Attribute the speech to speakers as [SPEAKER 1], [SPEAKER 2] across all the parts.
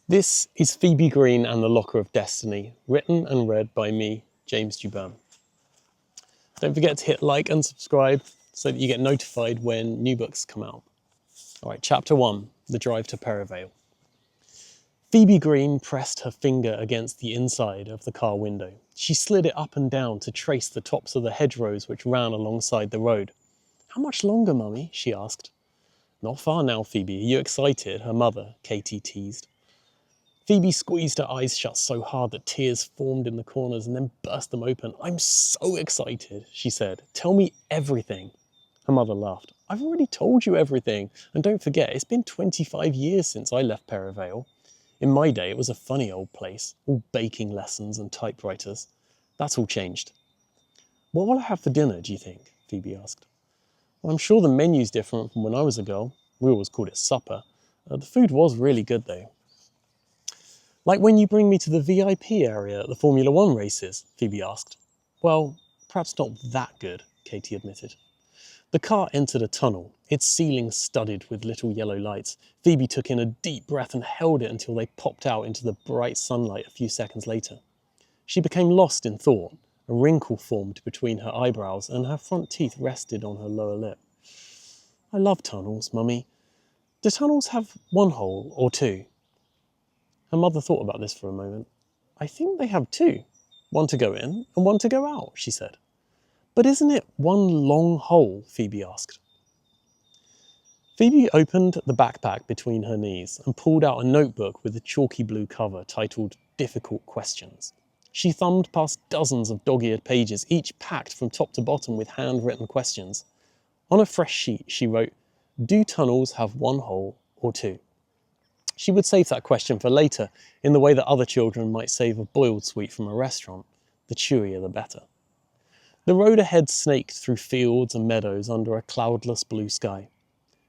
[SPEAKER 1] This is Phoebe Green and the Locker of Destiny, written and read by me, James Dubin. Don't forget to hit like and subscribe so that you get notified when new books come out. All right, Chapter 1, The Drive to Perivale. Phoebe Green pressed her finger against the inside of the car window. She slid it up and down to trace the tops of the hedgerows which ran alongside the road. "How much longer, Mummy?" she asked. "Not far now, Phoebe. Are you excited?" her mother, Katie, teased. Phoebe squeezed her eyes shut so hard that tears formed in the corners and then burst them open. "I'm so excited," she said. "Tell me everything." Her mother laughed. "I've already told you everything. And don't forget, it's been 25 years since I left Perivale. In my day, it was a funny old place, all baking lessons and typewriters. That's all changed." "What will I have for dinner, do you think?" Phoebe asked. "Well, I'm sure the menu's different from when I was a girl. We always called it supper. The food was really good, though." "Like when you bring me to the VIP area at the Formula One races?" Phoebe asked. "Well, perhaps not that good," Katie admitted. The car entered a tunnel, its ceiling studded with little yellow lights. Phoebe took in a deep breath and held it until they popped out into the bright sunlight a few seconds later. She became lost in thought. A wrinkle formed between her eyebrows and her front teeth rested on her lower lip. "I love tunnels, Mummy. Do tunnels have one hole or two?" Her mother thought about this for a moment. "I think they have two. One to go in and one to go out," she said. "But isn't it one long hole?" Phoebe asked. Phoebe opened the backpack between her knees and pulled out a notebook with a chalky blue cover titled Difficult Questions. She thumbed past dozens of dog-eared pages, each packed from top to bottom with handwritten questions. On a fresh sheet, she wrote, "Do tunnels have one hole or two?" She would save that question for later, in the way that other children might save a boiled sweet from a restaurant. The chewier the better. The road ahead snaked through fields and meadows under a cloudless blue sky.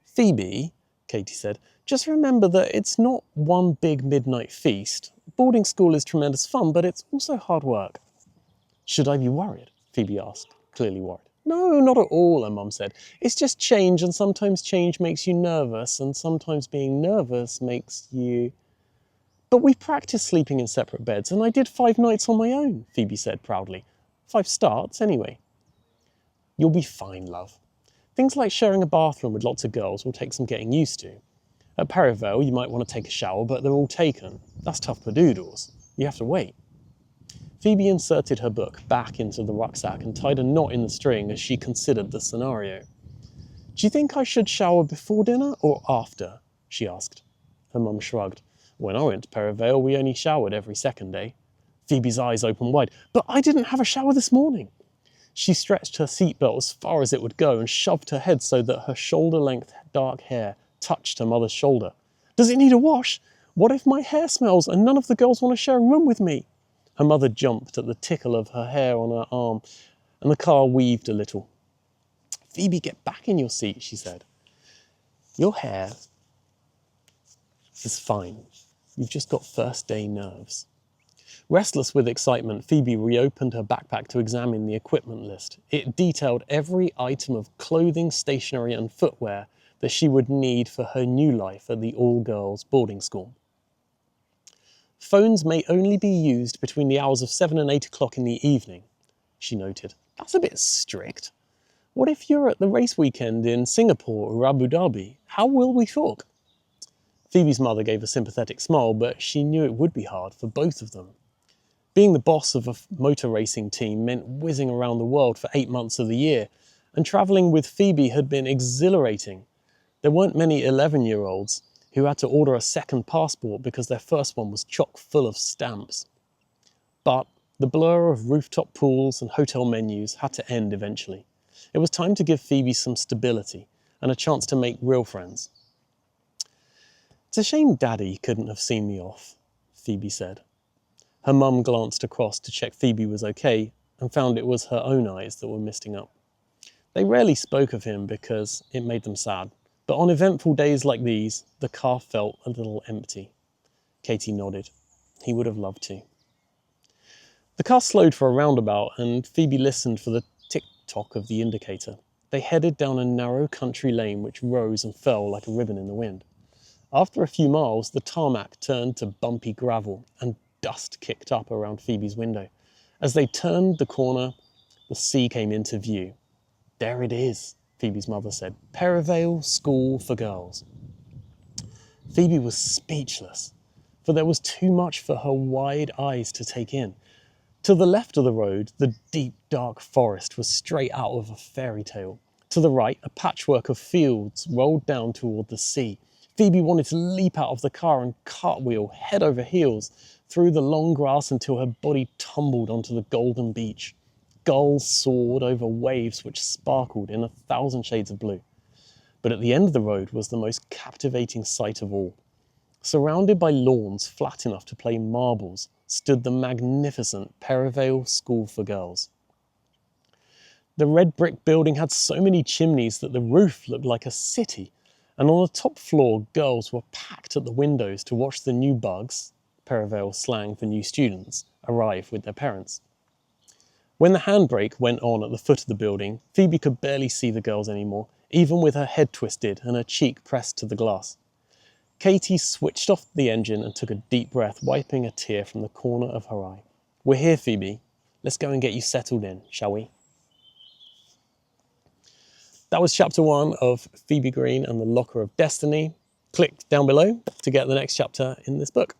[SPEAKER 1] "Phoebe," Katie said, "just remember that it's not one big midnight feast. Boarding school is tremendous fun, but it's also hard work." "Should I be worried?" Phoebe asked, clearly worried. "No, not at all," her mum said. "It's just change, and sometimes change makes you nervous, and sometimes being nervous makes you—" "But we practiced sleeping in separate beds, and I did 5 nights on my own," Phoebe said proudly. 5 starts, anyway. "You'll be fine, love. Things like sharing a bathroom with lots of girls will take some getting used to. At Perivale, you might want to take a shower, but they're all taken. That's tough for doodles. You have to wait." Phoebe inserted her book back into the rucksack and tied a knot in the string as she considered the scenario. "Do you think I should shower before dinner or after?" she asked. Her mum shrugged. "When I went to Perivale, we only showered every second day." Phoebe's eyes opened wide. "But I didn't have a shower this morning." She stretched her seatbelt as far as it would go and shoved her head so that her shoulder-length dark hair touched her mother's shoulder. "Does it need a wash? What if my hair smells and none of the girls want to share a room with me?" Her mother jumped at the tickle of her hair on her arm, and the car weaved a little. "Phoebe, get back in your seat," she said. "Your hair is fine. You've just got first-day nerves." Restless with excitement, Phoebe reopened her backpack to examine the equipment list. It detailed every item of clothing, stationery, and footwear that she would need for her new life at the all-girls boarding school. "Phones may only be used between the hours of 7 and 8 o'clock in the evening," she noted. "That's a bit strict. What if you're at the race weekend in Singapore or Abu Dhabi? How will we talk?" Phoebe's mother gave a sympathetic smile, but she knew it would be hard for both of them. Being the boss of a motor racing team meant whizzing around the world for 8 months of the year, and travelling with Phoebe had been exhilarating. There weren't many 11-year-olds who had to order a second passport because their first one was chock full of stamps. But the blur of rooftop pools and hotel menus had to end eventually. It was time to give Phoebe some stability and a chance to make real friends. "It's a shame Daddy couldn't have seen me off," Phoebe said. Her mum glanced across to check Phoebe was okay and found it was her own eyes that were misting up. They rarely spoke of him because it made them sad, but on eventful days like these, the car felt a little empty. Katie nodded. He would have loved to. The car slowed for a roundabout and Phoebe listened for the tick-tock of the indicator. They headed down a narrow country lane which rose and fell like a ribbon in the wind. After a few miles, the tarmac turned to bumpy gravel and dust kicked up around Phoebe's window. As they turned the corner, the sea came into view. "There it is," Phoebe's mother said. "Perivale School for Girls." Phoebe was speechless, for there was too much for her wide eyes to take in. To the left of the road, the deep, dark forest was straight out of a fairy tale. To the right, a patchwork of fields rolled down toward the sea. Phoebe wanted to leap out of the car and cartwheel head over heels through the long grass until her body tumbled onto the golden beach. Gulls soared over waves which sparkled in 1,000 shades of blue. But at the end of the road was the most captivating sight of all. Surrounded by lawns flat enough to play marbles, stood the magnificent Perivale School for Girls. The red brick building had so many chimneys that the roof looked like a city, and on the top floor, girls were packed at the windows to watch the new bugs, Perivale slang for new students, arrive with their parents. When the handbrake went on at the foot of the building, Phoebe could barely see the girls anymore, even with her head twisted and her cheek pressed to the glass. Katie switched off the engine and took a deep breath, wiping a tear from the corner of her eye. "We're here, Phoebe. Let's go and get you settled in, shall we?" That was chapter 1 of Phoebe Green and the Locker of Destiny. Click down below to get the next chapter in this book.